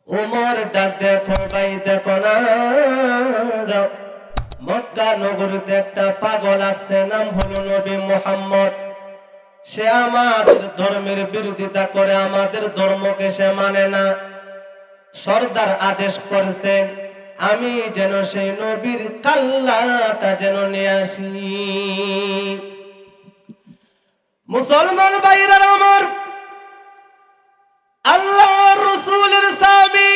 উমর ডাক দেখো ভাই দেখো না, মক্কা নগরীতে একটা পাগল আসছে, নাম হলো নবী মুহাম্মদ। সে আমাদের ধর্মের বিরোধিতা করে, আমাদের ধর্মকে সে মানে না। সর্দার আদেশ করেছেন আমি যেন সেই নবীর কাল্লাটা যেন নিয়ে আসি। মুসলমান ভাইরা আমার, আল্লাহ রসুলের সাহাবী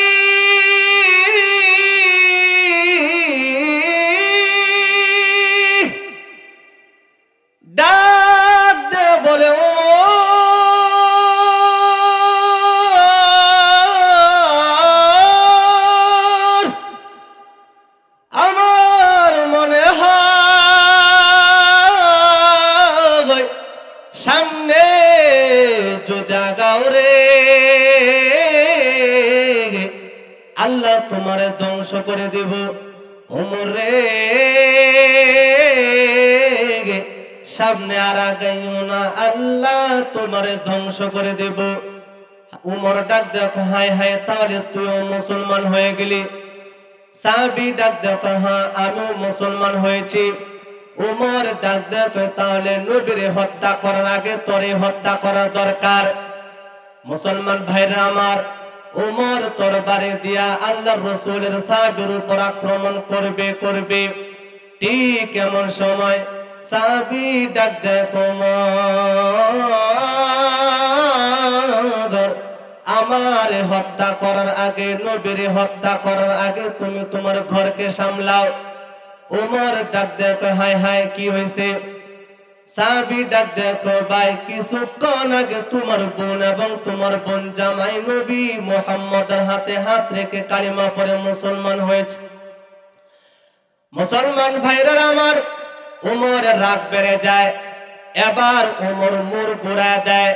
ডাক দে বলে, ওমর, আমার মনে হয় সামনে যদি আগাও রে, আল্লাহ তোমারে ধ্বংস করে দিব। ওমর রে, সামনে আর আগাইও না, আল্লাহ তোমারে ধ্বংস করে দেব। উমর ডাক দেখো, হায় হায়, তাহলে তুইও মুসলমান হয়ে গেলি। সাহাবী ডাক দেখো, হ্যাঁ আমিও মুসলমান হয়েছি। উমর ডাক দেখো, তাহলে নবীরে হত্যা করার আগে তোরে হত্যা করা দরকার। মুসলমান ভাইরা আমার, উমর তরবারি দিয়া আল্লাহর রাসূলের সাহাবীর উপর আক্রমণ করবে। ঠিক এমন সময় সাহাবী ডাক দেখো, আমার হত্যা করার আগে, নবীর হত্যা করার আগে তুমি তোমার ঘরকে সামলাও। উমর ডাক দেখো, হায় হায় কি হয়েছে? সাহাবী ডাক দেখো, ভাই কিছুক্ষণ আগে তোমার বোন এবং তোমার বোন জামাই নবী মুহাম্মদের হাতে হাত রেখে কালিমা পড়ে মুসলমান হয়েছে। মুসলমান ভাইরা আমার, উমরের রাগ বেড়ে যায়। এবার উমর মুর ঘুরায় দেয়।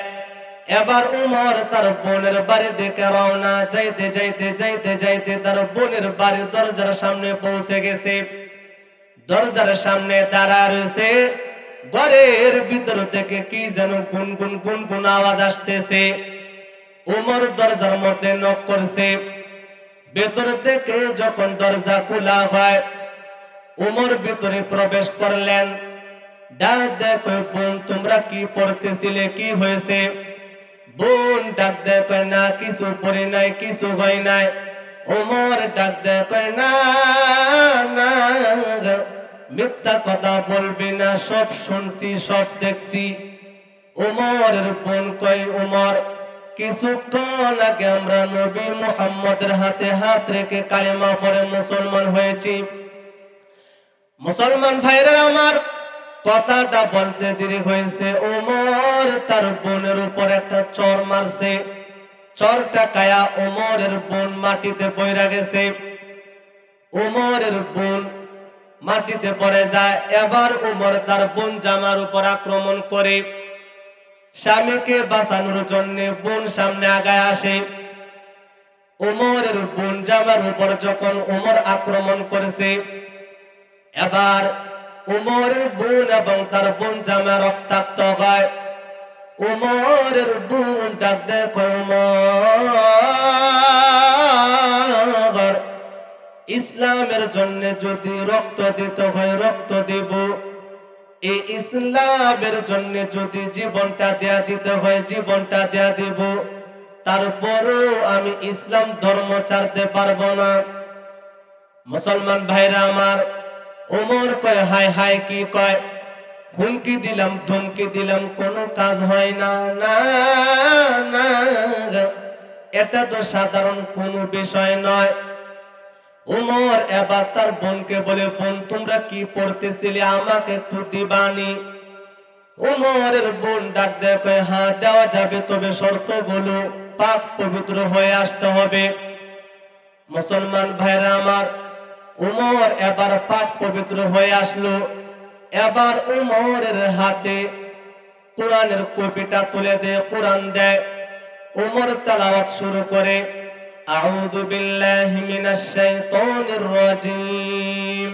এবার উমর তার বোনের বাড়ি দিকে রওনা। যাইতে তার বোনের বাড়ির দরজার সামনে পৌঁছে গেছে। দরজার সামনে দাঁড়া রয়েছে। ঘরের ভিতর থেকে কি যেন গুনগুন আওয়াজ আসতেছে। উমর দরজার মধ্যে নক করছে। ভেতর থেকে যখন দরজা খোলা হয়, উমর ভিতরে প্রবেশ করলেন। ডাক দেখো, বোন তোমরা কি পড়তেছিলে, কি হয়েছে? বোন ডাক দেখো, না কিছু পড়ি নাই, কিছু হয় নাই। উমর ডাক দেখো, না না, মিথ্যা কথা বলবি না, সব শুনছি, সব দেখছি। উমরের বোন কই, উমর কিছুক্ষণ আগে আমরা নবী মুহাম্মদের হাতে হাত রেখে কালিমা পড়ে মুসলমান হয়েছি। মুসলমান ভাইরা আমার, কথাটা বলতে দেরি হয়েছে। উমর তার বোনের উপর একটা চর মারছে। চরটা কায়া উমরের বোন মাটিতে পড়ে গেছে। উমরের বোন মাটিতে পড়ে যায়। এবার উমর তার বোন জামার উপর আক্রমণ করে। স্বামীকে বাঁচানোর জন্য বোন সামনে আগায় আসে। উমরের বোন জামার উপর যখন উমর আক্রমণ করেছে, এবার উমরের বোন এবং তার বোন জামা রক্তাক্ত হয়। উমরের বোন ডাক দেখো, উমর, ইসলামের জন্য যদি রক্ত দিতে হয় রক্ত দেব, এই ইসলামের জন্য যদি জীবনটা দেয়া দিতে হয় জীবনটা দেয়া দেব, তারপরও আমি ইসলাম ধর্ম ছাড়তে পারবো না। মুসলমান ভাইরা আমার, ওমর কয়, হায় হায় কি কয়? হুমকি দিলাম, ধমকি দিলাম, কোনো কাজ হয় না। না না, এটা তো সাধারণ কোনো বিষয় নয়। ওমর এবার তার বোনকে বলে, বোন তোমরা কি পড়তেছিলে, আমাকে একটু দিবানি? ওমরের বোন ডাক দেয়, কয়, হ্যাঁ দেওয়া যাবে, তবে শর্ত বলো, পাক পবিত্র হয়ে আসতে হবে। মুসলমান ভাইরা আমার, উমর এবার পাক পবিত্র হয়ে আসলো। এবার উমরের হাতে কোরআনের কপিটা তুলে দিয়ে কোরআন দেয়। উমর তেলাওয়াত শুরু করে, আউযু বিল্লাহি মিনাশ শাইতানির রাজীম,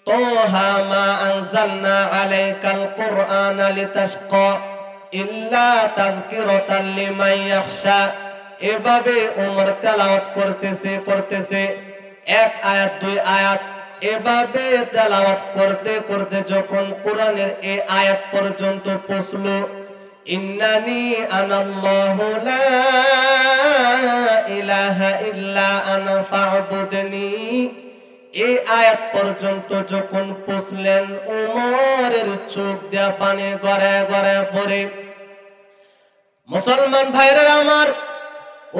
তাহা মা আনজালনা আলাইকাল কুরআনা লিতাশকা ইল্লা তাযকিরাতাল লিমান ইয়াখশা এভাবে ওমর তেলাওয়াত করতেছে এক আয়াত দুই আয়াত এভাবে তেলাওয়াত করতে করতে যখন কোরআনের এই আয়াত পর্যন্ত পৌঁছলো, ইন্নানি আনাল্লাহু লা ইলাহা ইল্লা আনা ফা'বুদনি, এই আয়াত পর্যন্ত যখন পৌঁছলেন ওমরের চোখ দিয়া পানি গড়ায় গড়ায় পড়ে। মুসলমান ভাইরা আমার,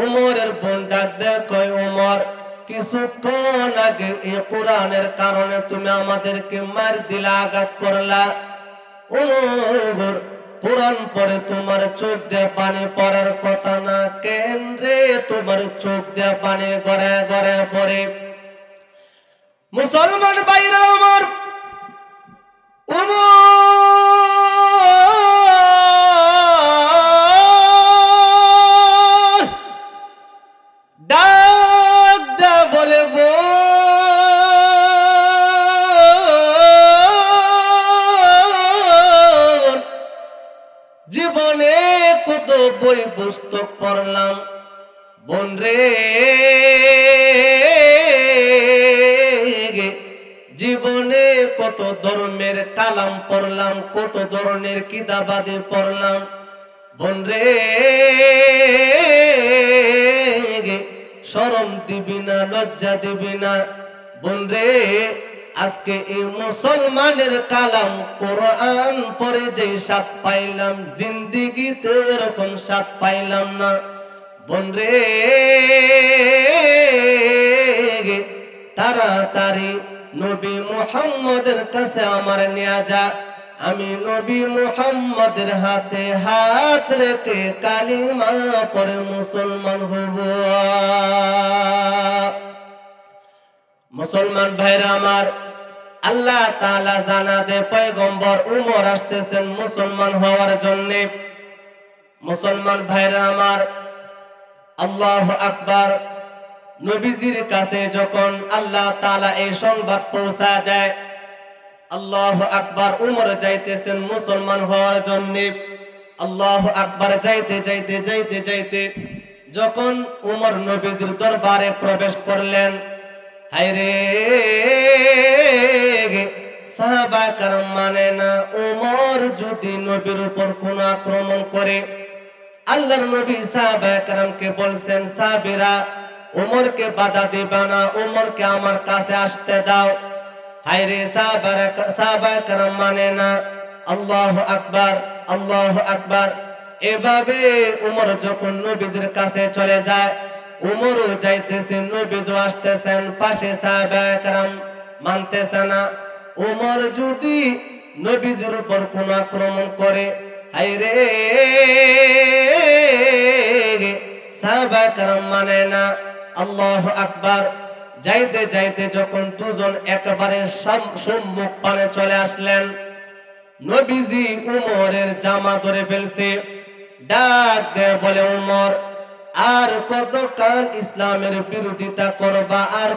ওমরের বোন ডাক দেয়, কয় ওমর, কিছুক্ষণ আগে এই কোরআনের কারণে তুমি আমাদেরকে মার দিলা, আঘাত করলা। ওমর, কোরআন পড়ে তোমার চোখ দিয়ে পানি পড়ার কথা না, কেন রে তোমার চোখ দিয়ে পানি গড়ায় গড়ায় পড়ে? মুসলমান ভাইরা আমার, ওমর ডাক দা বলে, বোন, জীবনে কত বই পুস্তক পড়লাম, বোন রে, জীবনে কত ধর্মের কালাম পড়লাম, কত ধরনের কিতাবাদি পড়লাম, বোন রে, শরম দিবি না, লজ্জা দিবি না? বোন রে, আজকে এই মুসলমানের কালাম কোরআন পড়ে যে স্বাদ পাইলাম, জিন্দিগিতে এরকম স্বাদ পাইলাম না। বোন রে, তাড়াতাড়ি নবী মুহাম্মদের কাছে আমার নিয়ে যা, আমি নবী মুহাম্মদের হাতে হাত রেখে কালিমা পড়ে মুসলমান হব। মুসলমান ভাইরা আমার, আল্লাহ তাআলা জানাতে পয়গম্বর উমর আসতেছেন মুসলমান হওয়ার জন্য। মুসলমান ভাইরা আমার, আল্লাহু আকবার, নবীজির কাছে যখন আল্লাহ তাআলা এই সংবাদ পৌঁছা দেয়, আল্লাহু আকবার, উমর যাইতেছেন মুসলমান হওয়ার জন্য। আল্লাহু আকবার, যাইতে যাইতে যাইতে যাইতে যখন উমর নবীজির দরবারে প্রবেশ করলেন, হায়রে, সাহাবা کرام মানে না, উমর যদি নবীর উপর কোন আক্রমণ করে, আল্লাহর নবী সাহাবা کرامকে বলছেন, সাহাবীরা, উমরকে বাধা দিবা না, উমরকে আমার কাছে আসতে দাও। হায়রে, সাহাবা کرام মানে না। আল্লাহু আকবার, আল্লাহু আকবার। এভাবে উমর যখন নবীজির কাছে চলে যায়, উমরও যাইতেছেন, নবীও আসতেছেন, পাশে সাহাবা کرام মানতেছে না। উমর যদি নবীজির উপর কোন আক্রমণ করে, হায়রে, সাহাবা کرام মানে না। আল্লাহু আকবার। যাইতে যাইতে যখন দুজন একেবারে সম্মুখ পানে চলে আসলেন, নবীজি উমরের জামা ধরে ফেলছে, ডাক দেয় বলে, উমর, আর কতকাল ইসলামের বিরোধিতা করবা? আর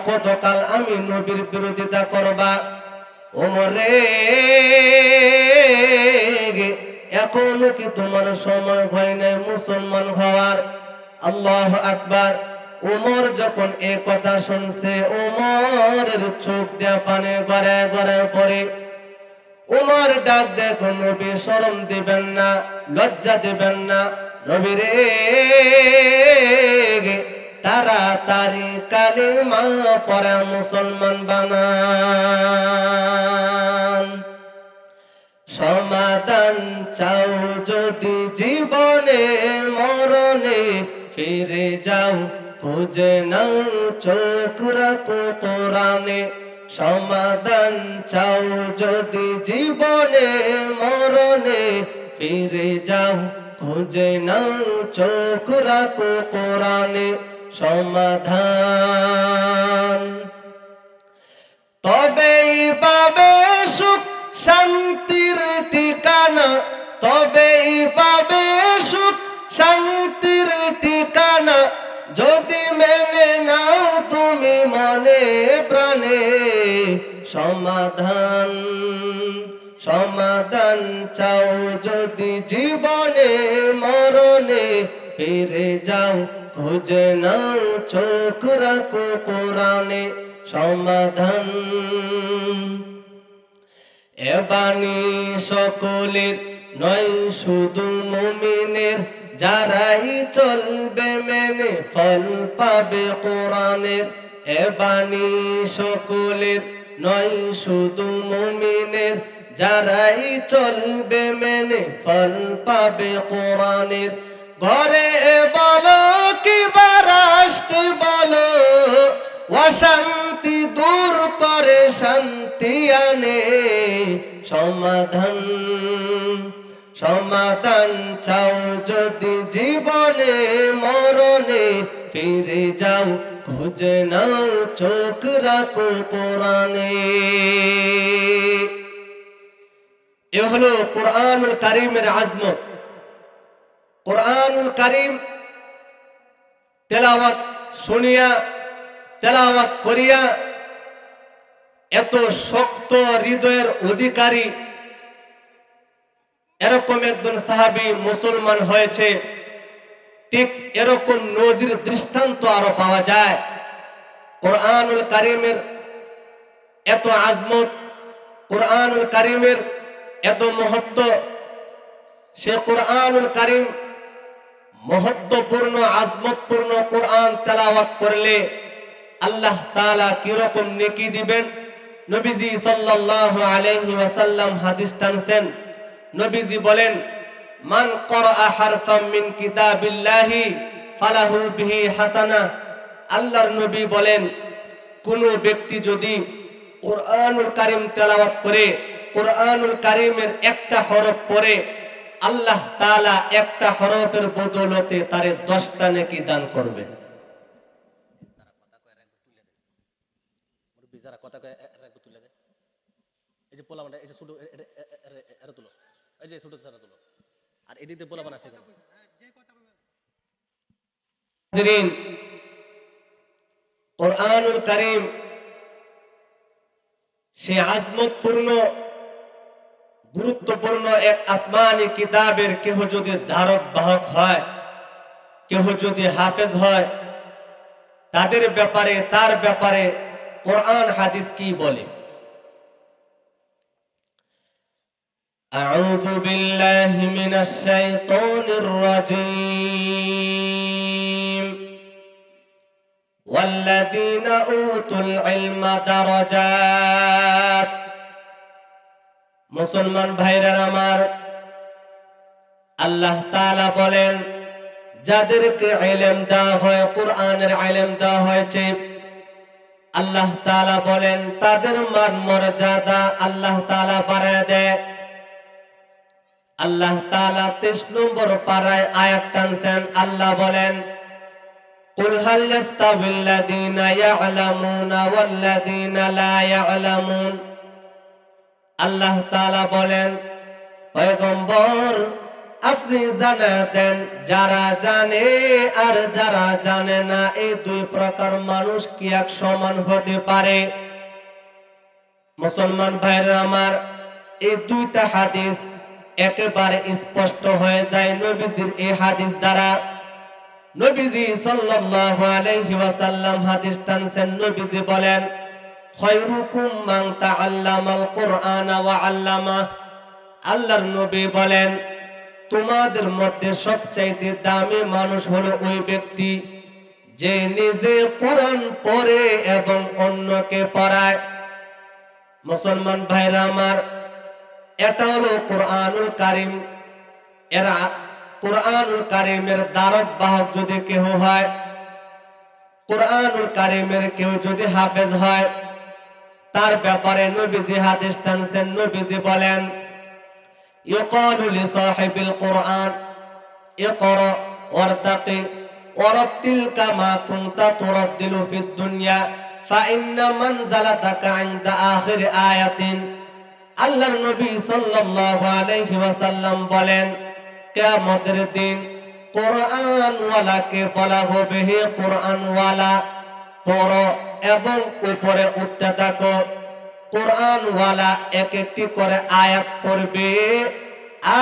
কতকাল আমি নবীর বিরোধিতা করবা? ওমরে, এখনো কি তোমার সময় হয় নাই মুসলমান হওয়ার? আল্লাহু আকবার। উমর যখন এই কথা শুনছে, উমরের চোখ দিয়ে পানি গড়ায় গড়ায় পড়ে। উমর ডাক দেখো, নবী, শরম দিবেন না, লজ্জা দিবেন না? নবী রে, তাড়াতাড়ি কালিমা পড়া মুসলমান বানান। সমাধান চাও যদি জীবনে মরণে, ফিরে যাও খুঁজে নাও চোখ রাখো কোরআনে। সমাধান চাও যদি জীবনে মরণে, ফিরে যাও খুঁজে নাও চোখ রাখো কোরআনে। সমাধান তবেই পাবে সুখ শান্তির ঠিকানা, তবেই পাবে সুখ শান্তির ঠিকানা, যদি মেনে নাও তুমি মনে প্রাণে। সমাধান, সমাধান চাও যদি জীবনে মরণে, ফিরে যাও খুঁজে নাও চোখ রাখো কোরআনে সমাধান। এ বাণী সকলের নয় শুধু মুমিনের, যারাই চলবে মেনে ফল পাবে কোরআনের। এ বাণী সকলের নয় শুধু মুমিনের, যারাই চলবে মেনে ফল পাবে কোরআনের। ঘরে বলো কিংবা রাষ্ট্রে বলো, অশান্তি দূর করে শান্তি আনে সমাধান। সমাধান চাও যদি জীবনে মরণে, ফিরে যাও খুঁজে নাও চোখ রাখো কোরআনে। এ হলো কোরআনুল কারীমের আজমত। কোরআনুল কারীম তেলাওয়াত শুনিয়া, তেলাওয়াত করিয়া এত শক্ত হৃদয়ের অধিকারী এরকম একজন সাহাবী মুসলমান হয়েছে, ঠিক এরকম নজির দৃষ্টান্ত আরো পাওয়া যায়। কোরআনুল কারীমের এত আজমত, কোরআনুল কারীমের এত মহত্ব, সে কোরআনুল কারীম মহত্বপূর্ণ আজমতপূর্ণ কোরআন তেলাওয়াত করলে আল্লাহ তাআলা কি রকম নেকি দিবেন, নবীজি সাল্লাল্লাহু আলাইহি ওয়াসাল্লাম হাদিস টানছেন। নবীজি বলেন, মান ক্বরাআ হারফাম মিন কিতাবিল্লাহি ফালাহু বিহি হাসানা। আল্লাহর নবী বলেন, কোন ব্যক্তি যদি কোরআনুল কারীম তেলাওয়াত করে, কোরআনুল কারীমের একটা হরফ পড়ে, আল্লাহ তাআলা একটা হরফের বদৌলতে তারে 10টা নেকি দান করবেন। যারা কথা কয় তুলে দেয়, এই যে পোলা, এই যে ছোট এরা তুলো, এই যে ছোট তারা তুলো, আর এদিকে পোলা বানাচ্ছে। কোরআনুল কারীম সে আজমতপূর্ণ গুরুত্বপূর্ণ এক আসমানি কিতাবের কেহ যদি ধারক বাহক হয়, কেহ যদি হাফেজ হয়, তাদের ব্যাপারে, তার ব্যাপারে কোরআন হাদিস কি বলে? আউযু বিল্লাহি মিনাশ শাইতানির রাজীম। ওয়াল্লাযীনা উতুল ইলমা দারাজাত। মুসলমান ভাইরা আমার, আল্লাহ তাআলা বলেন, যাদেরকে ইলম দেওয়া হয়, কোরআনের ইলম দেওয়া হয়েছে, আল্লাহ তাআলা বলেন তাদের মান মর্যাদা আল্লাহ তাআলা বাড়ায় দেয়। আল্লাহ তাআলা 23 নম্বর পারায় আয়াত টানছেন। আল্লাহ বলেন, কুল হাল ইয়াস্তাবিল্লাযীনা ইয়া'লামুনা ওয়াল্লাযীনা লা ইয়া'লামুন। আল্লাহ তাআলা বলেন, পয়গম্বর আপনি জানা দেন, যারা জানে আর যারা জানে না, এই দুই প্রকার মানুষ কি এক সমান হতে পারে? মুসলমান ভাইরা আমার, এই দুইটা হাদিস একেবারে স্পষ্ট হয়ে যায় নবীজির এই হাদিস দ্বারা। নবীজি সাল্লাল্লাহু আলাইহি ওয়াসাল্লাম হাদিস টানছেন। নবীজি বলেন, খায়রুকুম মান তাআল্লামাল কুরআনা ওয়া আল্লামা। আল্লাহর নবী বলেন, তোমাদের মধ্যে সবচাইতে দামি মানুষ হলো ওই ব্যক্তি যে নিজে কোরআন পড়ে এবং অন্যকে পড়ায়। মুসলমান ভাইরা আমার, এটা হলো কোরআনুল কারীম। এরা কোরআনুল কারীমের ধারক বাহক যদি কেউ হয়, কোরআনুল কারীমের কেউ যদি হাফেজ হয়, তার ব্যাপারে নবীজি হাদিস টানছেন। নবীজি বলেন, ইউকালু লিসাহিবিল কুরআন ইকরা ওয়ারতাকি ওয়ারাতিল কামা কুনতা তুরাদ্দিলু ফিদ দুনিয়া ফাইন্না মানজালাতাকা ইনদা আখির আয়াতিন। আল্লাহর নবী সাল্লাল্লাহু আলাইহি ওয়াসাল্লাম বলেন, কিয়ামতের দিন কোরআনওয়ালাকে বলা হবে, হে কোরআনওয়ালা, পড়ো এবং উপরে উঠতে থাকো। কোরআনওয়ালা এক একটি করে আয়াত পড়বে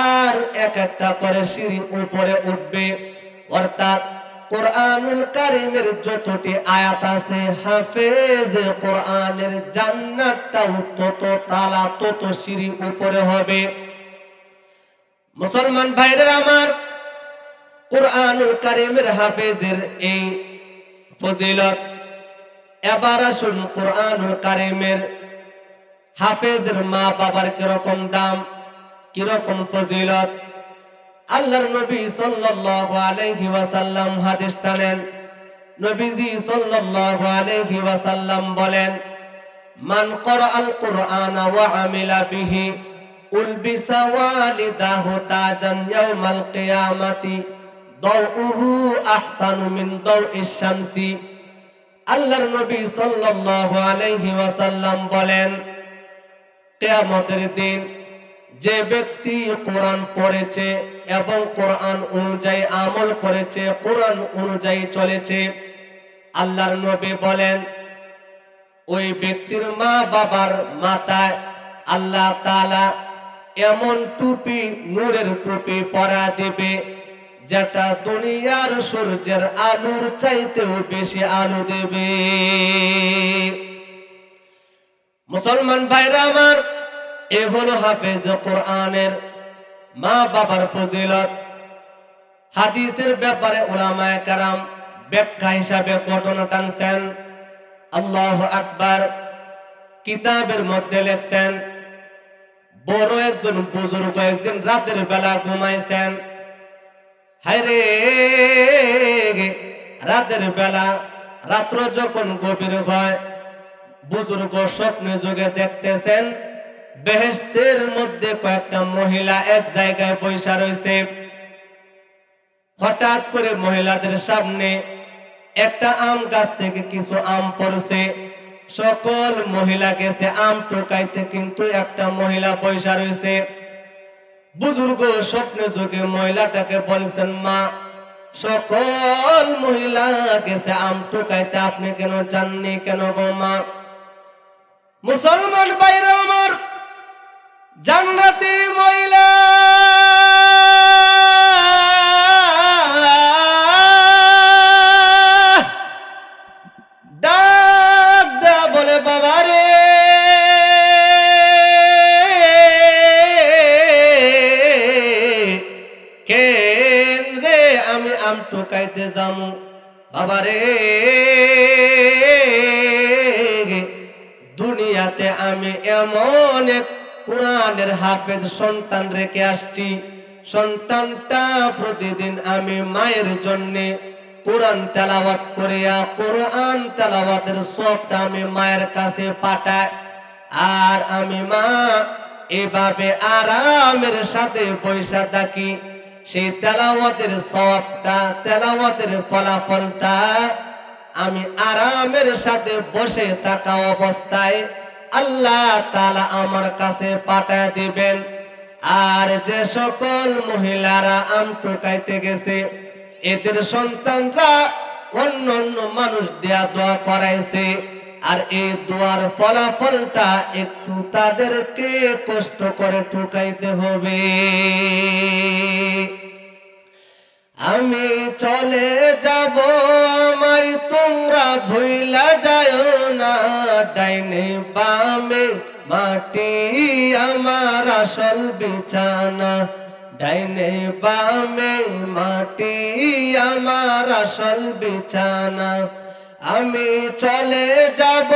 আর এক একটা করে সিঁড়ি উপরে উঠবে। অর্থাৎ কোরআনুল কারীমের যতটি আয়াত আছে, হাফেজ কোরআনের জান্নাতটাও তত তালা, তত সিঁড়ি উপরে হবে। মুসলমান ভাইরা আমার, কোরআনুল কারীমের হাফেজের এই ফজিলত। এবার আসুন কোরআনুল কারীমের হাফেজের মা বাবার কিরকম দাম, কিরকম ফজিলত। আল্লাহর নবী সাল্লাল্লাহু আলাইহি ওয়াসাল্লাম হাদিস টানেন। নবীজি সাল্লাল্লাহু আলাইহি ওয়াসাল্লাম বলেন, মান ক্বরাআল কুরআনা ওয়া আমিলা বিহি উলবিসা ওয়ালিদাহু তাজান ইয়াউমাল কিয়ামাতি দাউহু আহসানু মিন দাউইশ শামসি। আল্লাহর নবী সাল্লাল্লাহু আলাইহি ওয়াসাল্লাম বলেন, কিয়ামতের দিন যে ব্যক্তি কোরআন পড়েছে এবং কোরআন অনুযায়ী আমল করেছে, কোরআন অনুযায়ী চলেছে, আল্লাহর নবী বলেন ওই ব্যক্তির মা বাবার মাথায় আল্লাহ তাআলা এমন টুপি, নূরের টুপি পরা দিবে, যেটা দুনিয়ার সূর্যের আলোর চাইতেও বেশি আলো দেবে। মুসলমান ভাইরা আমার, এ হলো হাফেজ কোরআনের মা বাবার ফজিলত। হাদিসের ব্যাপারে উলামায়ে কেরাম ব্যাখ্যা হিসাবে ঘটনা টানছেন। আল্লাহু আকবার। কিতাবের মধ্যে লেখছেন, বড় একজন বুজুর্গ একদিন রাতের বেলা ঘুমাইছেন। হায়রে, রাতের বেলা, রাত্র যখন গভীর হয়, বুজুর্গ স্বপ্নে যোগে দেখতেছেন বেহেশতের মধ্যে কয়েকটা মহিলা এক জায়গায় বসে রয়েছে। হঠাৎ করে মহিলাদের সামনে একটা আম গাছ থেকে কিছু আম পড়ছে। সকল মহিলা গেছে আম টোকাইতে, কিন্তু একটা মহিলা বসে রয়েছে। বুজুর্গ স্বপ্নে যোগে মহিলাটাকে বলছেন, মা, সকল মহিলা গেছে আম টোকাইতে, আপনি কেন যাননি, কেন গো মা? মুসলমান ভাইরা আমার, জান্নাতি মহিলা ডাক দেয়া বলে, বাবা রে, কেন রে আমি আম টোকাইতে যামু? বাবা রে, দুনিয়াতে আমি এমন এক কোরআনের হাফেজ সন্তান রেখে আসছি। সন্তানটা প্রতিদিন আমি মায়ের জন্য কোরআন তেলাওয়াত করিয়া কোরআন তেলাওয়াতের সবটা আমি মায়ের কাছে পাঠাই। আর আমি মা এভাবে আরামের সাথে পয়সা থাকি। সেই তেলাওয়াতের সবটা, তেলাওয়াতের ফলাফলটা আমি আরামের সাথে বসে থাকা অবস্থায় আল্লাহ তাআলা আমার কাছে পাঠায় দিবেন। আর যে সকল মহিলারা আম টোকাইতে গেছে, এদের সন্তানরা অন্য অন্য মানুষ দেয়া দোয়া করাইছে, আর এই দোয়ার ফলাফলটা একটু তাদেরকে কষ্ট করে টোকাইতে হবে। আমি চলে যাব, আমায় তোমরা ভুইলা যাও না, ডাইনে বামে মাটি আমার আসল বিছানা, ডাইনে বামে মাটি আমার আসল বিছানা। আমি চলে যাব,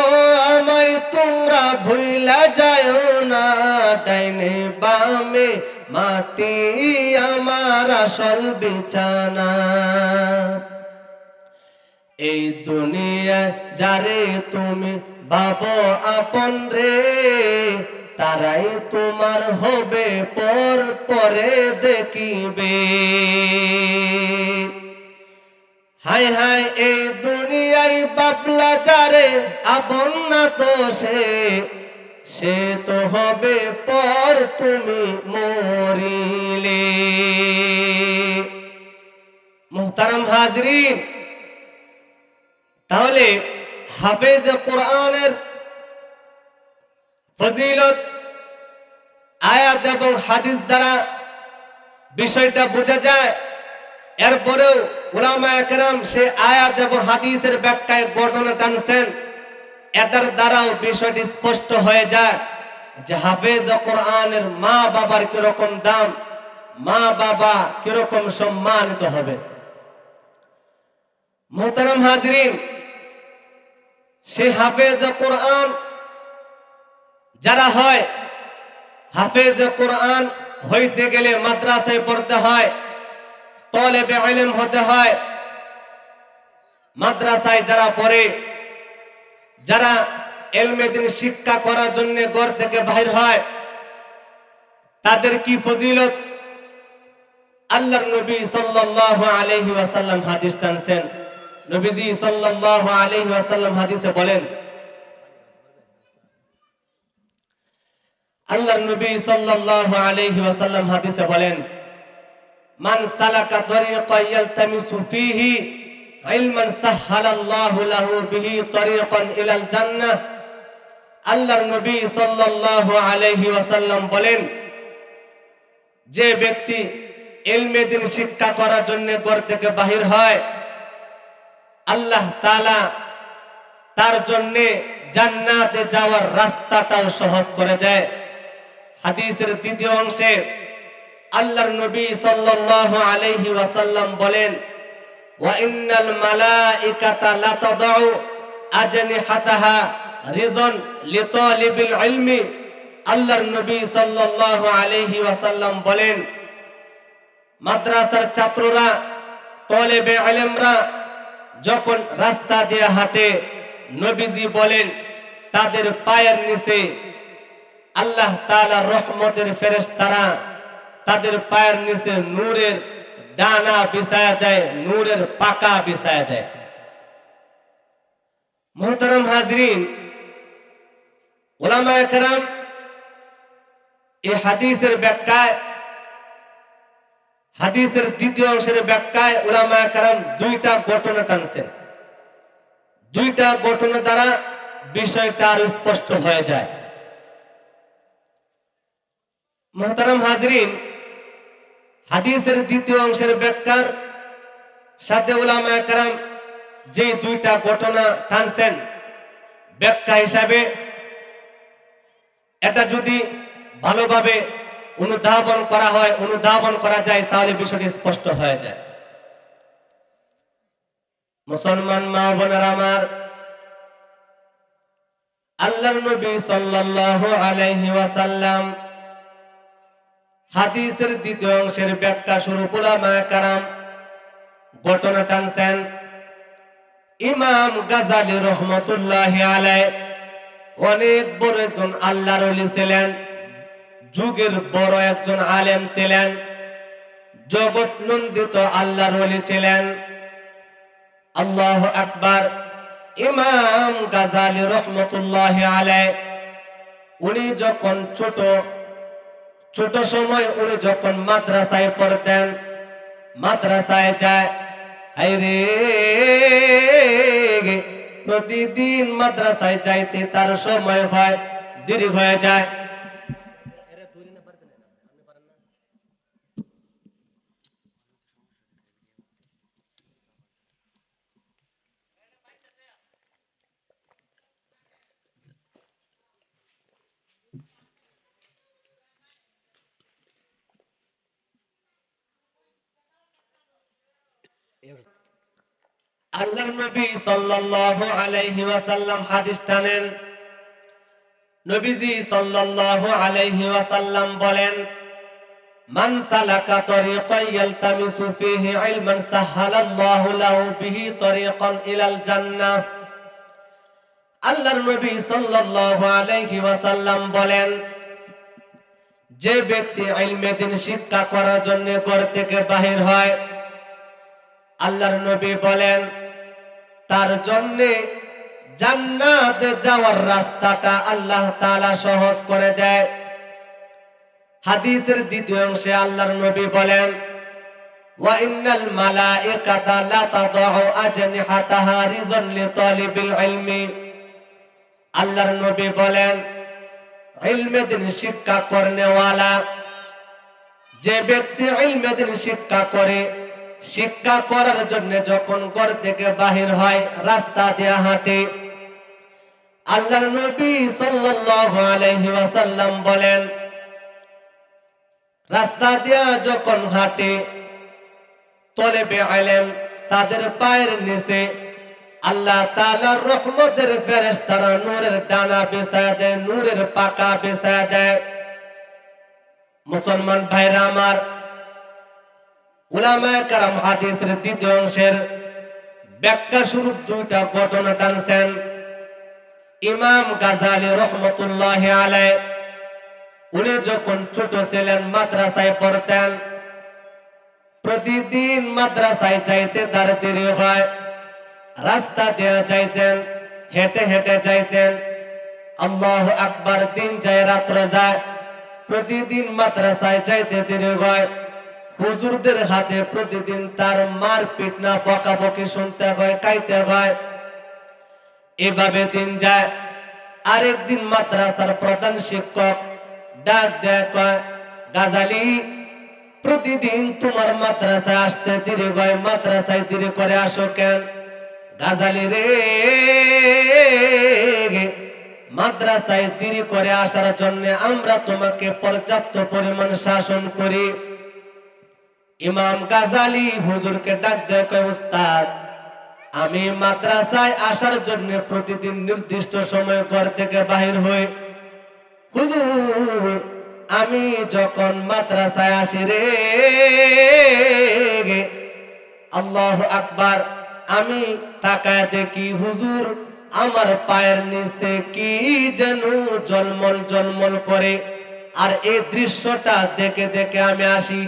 আমায় তোমরা ভুইলা যাও না, ডাইনে বামে মাটি আমার আসল বিছানা। এই দুনিয়া যারে তুমি ভাবো আপন রে, তারাই তোমার হবে পর, পরে দেখিবে। হায় হায়, এই দুনিয়ায় বাবলা যারে আপন না তো সে তো হবে পর তুমি মরিলে। মুহতারাম হাজরিন, তাহলে হাফেজ কোরআনের ফজিলত আয়াত এবং হাদিস দ্বারা বিষয়টা বোঝা যায়। এরপরেও উলামায়ে কেরাম সেই আয়াত এবং হাদিসের ব্যাখ্যায় ঘটনা টানছেন। এটার দ্বারাও বিষয়টি স্পষ্ট হয়ে যায় যে হাফেজ কোরআনের মা বাবার কিরকম দাম, মা বাবা কিরকম সম্মানিত হবে। মুহতারাম হাজরিন, সেই হাফেজ কোরআন যারা হয়, হাফেজ কোরআন হইতে গেলে মাদ্রাসায় পড়তে হয়, তলেবে ইলম হতে হয়। মাদ্রাসায় যারা পড়ে, যারা ইলমে দ্বীন শিক্ষা করার জন্য ঘর থেকে বাহির হয়, তাদের কি ফজিলত আল্লাহর নবী সাল্লাল্লাহু আলাইহি ওয়াসাল্লাম হাদিস টানছেন। নবীজি সাল্লাল্লাহু আলাইহি ওয়াসাল্লাম হাদিসে বলেন, আল্লাহর নবী সাল্লাল্লাহু আলাইহি ওয়াসাল্লাম হাদিসে বলেন, মান সালাকা তরিকান ইয়ালতামিসু ফীহি ইলমান সাহহালাল্লাহু লাহু বিহি তরিকান ইলাল জান্নাহ। আল্লাহর নবী সাল্লাল্লাহু আলাইহি ওয়াসাল্লাম বলেন, যে ব্যক্তি ইলমে দ্বীন শিক্ষা করার জন্য ঘর থেকে বাহির হয়, আল্লাহ তাআলা তার জন্য জান্নাতে যাওয়ার রাস্তাটাও সহজ করে দেয়। হাদিসের দ্বিতীয় অংশে আল্লাহর নবী সাল্লাল্লাহু আলাইহি ওয়াসাল্লাম বলেন, ওয়া ইন্নাল মালাইকাতা লাতাদউ আজনিহাতাহা রিজন লিতালিবিল ইলমি। আল্লাহর নবী সাল্লাল্লাহু আলাইহি ওয়াসাল্লাম বলেন, মাদ্রাসার ছাত্ররা, তলেবে ইলমরা যখন রাস্তা দিয়ে হাঁটে, নবীজি বলেন তাদের পায়ের নিচে আল্লাহ তাআলার রহমতের ফেরেশতারা তাদের পায়ের নিচে নূরের ডানা বিছায়া দেয়, নূরের পাকা বিছায়া দেয়। মুহতারাম হাজরিন, উলামায়ে কেরাম এই হাদিসের ব্যাখ্যায়, হাদিসের দ্বিতীয় অংশের ব্যাখ্যায় উলামায়ে কেরাম দুইটা ঘটনা টানছেন। দুইটা ঘটনা দ্বারা বিষয়টা আরো স্পষ্ট হয়ে যায়। মুহতারাম হাজরিন, হাদিসের দ্বিতীয় অংশের ব্যাখ্যার সাথে উলামায়ে কেরাম যে দুইটা ঘটনা টানছেন, ব্যাখ্যা হিসাবে এটা যদি ভালোভাবে অনুধাবন করা হয়, অনুধাবন করা যায়, তাহলে বিষয়টি স্পষ্ট হয়ে যায়। মুসলমান মা বোনেরা আমার, আল্লাহর নবী সাল্লাল্লাহু আলাইহি ওয়াসাল্লাম হাদিসের দ্বিতীয় অংশের ব্যাখ্যা স্বরূপ উলামায়ে কেরাম ঘটনা টানছেন। ইমাম গাজালি রহমতুল্লাহি আলাইহি অনেক বড় একজন আল্লাহর ওলি ছিলেন, যুগের বড় একজন আলেম ছিলেন, জগৎ নন্দিত আল্লাহর ওলি ছিলেন। আল্লাহু আকবার। ইমাম গাজালি রহমতুল্লাহি আলাইহি উনি যখন ছোট সময় উনি যখন মাদ্রাসায় পড়তেন, মাদ্রাসায় যায়, আইরে প্রতিদিন মাদ্রাসায় যাইতে তার সময় হয় দেরি হয়ে যায়। আল্লাহর নবী সাল্লাল্লাহু আলাইহি ওয়াসাল্লাম হাদিস টানেন। নবীজি সাল্লাল্লাহু আলাইহি ওয়াসাল্লাম বলেন, মান সালাকা তরিকান ইয়ালতামিসু ফীহি ইলমান সাহহালাল্লাহু লাহু বিহি তরিকান ইলাল জান্নাহ। আল্লাহর নবী সাল্লাল্লাহু আলাইহি ওয়াসাল্লাম বলেন, যে ব্যক্তি ইলমে দ্বীন শিক্ষা করার জন্য ঘর থেকে বাহির হয়, আল্লাহর নবী বলেন তার জন্য জান্নাতে যাওয়ার রাস্তাটা আল্লাহ তাআলা সহজ করে দেয়। হাদিসের দ্বিতীয় অংশে আল্লাহর নবী বলেন, ওয়া ইন্নাল মালাইকাতা লা তাদউ আজনিহাতাহা রিজন লিতালিবিল ইলমি। আল্লাহর নবী বলেন, ইলমে দ্বীন শিক্ষা করনেওয়ালা, যে ব্যক্তি ইলমে দ্বীন শিক্ষা করে, শিক্ষা করার জন্য যখন ঘর থেকে বাহির হয়, রাস্তা দিয়ে হাঁটে, আল্লাহর নবী সাল্লাল্লাহু আলাইহি ওয়াসাল্লাম বলেন, রাস্তা দিয়া যখন হাঁটে তলেবে ইলম তাদের পায়ের নিচে আল্লাহ তাআলার রহমতের ফেরেশতারা নূরের ডানা বিছায়া দেয়, নূরের পাকা বিছায়া দেয়। মুসলমান ভাইরা আমার, উলামায়ে কেরাম হাদিসের দ্বিতীয় অংশের ব্যাখ্যা স্বরূপ দুইটা ঘটনা টানছেন। ইমাম গাজালি রহমতুল্লাহি আলাইহি উনি যখন ছোট ছিলেন মাদ্রাসায় পড়তেন, প্রতিদিন মাদ্রাসায় যাইতে তার দেরি হয়, রাস্তা দিয়ে যাইতেন, হেঁটে হেঁটে যাইতেন। আল্লাহু আকবার, দিন যায় রাত্র যায়, প্রতিদিন মাদ্রাসায় যাইতে দেরি হয়। হুজুরদের হাতে প্রতিদিন তার মারপিট না বকাবকি শুনতে হয়, খাইতে হয়। এভাবে দিন যায়। আরেকদিন মাদ্রাসার প্রধান শিক্ষক ডাক দেয়, কয়, গাজালি, প্রতিদিন তোমার মাদ্রাসায় আসতে দেরি হয়, মাদ্রাসায় দেরি করে আসো কেন? গাজালি রে, মাদ্রাসায় দেরি করে আসার জন্য আমরা তোমাকে পর্যাপ্ত পরিমাণ শাসন করি। ইমাম গাজালি হুজুরকে ডাক দেয়, কয়, উস্তাদ, আমি মাদ্রাসায় আসার জন্য প্রতিদিন নির্দিষ্ট সময় ঘর থেকে বাহির হই। হুজুর, আমি যখন মাদ্রাসায় আসি রে, আল্লাহু আকবার, আমি তাকায় দেখি হুজুর আমার পায়ের নিচে কি যেন জলমল জলমল করে। আর এই দৃশ্যটা দেখে দেখে আমি আসি,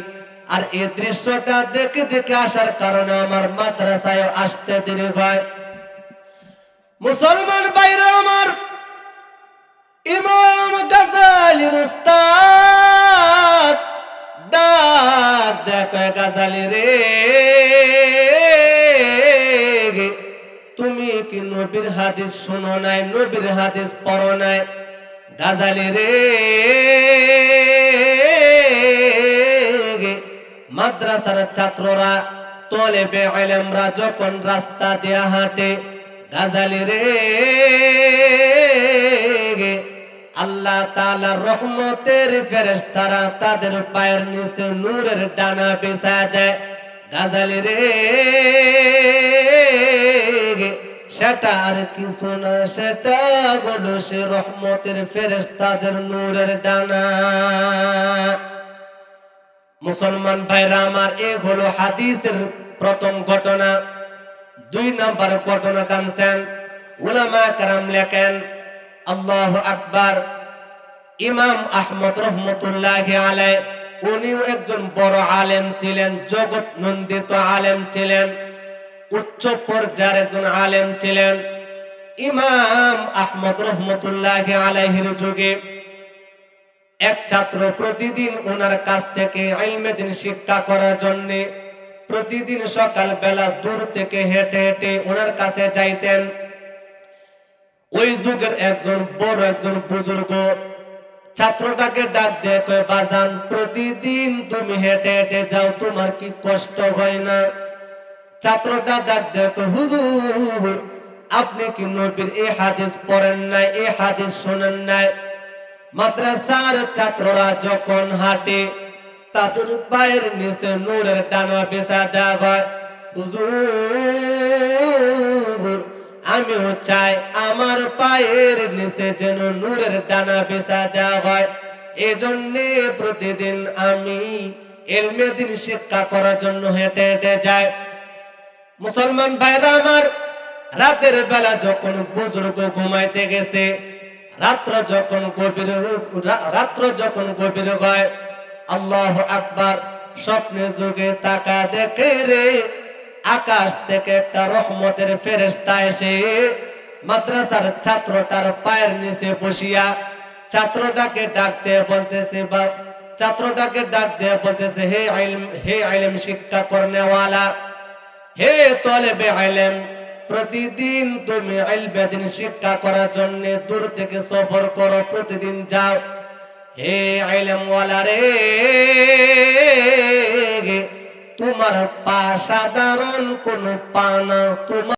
আর এই দৃশ্যটা দেখে দেখে আসার কারণে আমার মাদ্রাসায় আসতে দেরি হয়। মুসলমান ভাইরা আমার, ইমাম গাজালির উস্তাদ ডাক দেখো, গাজালি রে, তুমি কি নবীর হাদিস শোনো নাই, নবীর হাদিস পড়ো নাই? গাজালি রে, মাদ্রাসার ছাত্ররা তলেবে ইলমরা যখন রাস্তা দিয়ে হাঁটে, গাজালি রে, আল্লাহ তাআলার রহমতের ফেরেশতারা তাদের পায়ের নিচে নূরের ডানা বিছায়া দেয়। গাজালি রে, সেটা আর কিছু না, সেটা হলো সে রহমতের ফেরেশতাদের নূরের ডানা। মুসলমান ভাইরা আমার, এই হলো হাদিসের প্রথম ঘটনা। 2 নাম্বার ঘটনা টানছেন উলামায়ে কেরাম, লেখেন, আল্লাহু আকবার, ইমাম আহমদ রহমতুল্লাহি আলাইহি উনিও একজন বড় আলেম ছিলেন, জগৎ নন্দিত আলেম ছিলেন, উচ্চ পর্যায়ের একজন আলেম ছিলেন। ইমাম আহমদ রহমতুল্লাহি আলাইহির যুগে এক ছাত্র প্রতিদিন ওনার কাছ থেকে ইলমে দ্বীন শিক্ষা করার জন্য প্রতিদিন সকাল বেলা দূর থেকে হেঁটে হেঁটে ওনার কাছে যাইতেন। ওই যুগের একজন বড় একজন বুজুর্গ ছাত্রটাকে ডাক দিয়ে কয়, বাজান, প্রতিদিন তুমি হেঁটে হেঁটে যাও, তোমার কি কষ্ট হয় না? ছাত্রটা ডাক দিয়ে কয়, হুজুর, আপনি কি নবীর এই হাদিস পড়েন নাই, এই হাদিস শোনেন নাই? মাদ্রাসার ছাত্ররা যখন হাঁটে তাদের পায়ের নিচে নূরের ডানা বিছায়া দেওয়া হয়। হুজুর, আমিও চাই আমার পায়ের নিচে যেন নূরের ডানা বিছায়া দেওয়া হয়। এজন্যে প্রতিদিন আমি ইলমে দ্বীন শিক্ষা করার জন্য হেঁটে হেঁটে যাই। মুসলমান ভাইরা আমার, রাতের বেলা যখন বুজুর্গ ঘুমাইতে গেছে, রাত্র যখন গভীর হয়, আল্লাহু আকবার, স্বপ্নে যুগে তাকা দেখে রে, আকাশ থেকে একটা রহমতের ফেরেশতা এসে মাদ্রাসার ছাত্রটার পায়ের নিচে বসিয়া ছাত্রটাকে ডাক দিয়ে বলতেছে, হে ইলম শিক্ষা করনেওয়ালা, হে তলেবে ইলম, প্রতিদিন তুমি ইলমে দ্বীন শিক্ষা করার জন্য দূর থেকে সফর করো, প্রতিদিন যাও। হে ইলমওয়ালা রে, তোমার পা সাধারণ কোনো পা না, তোমার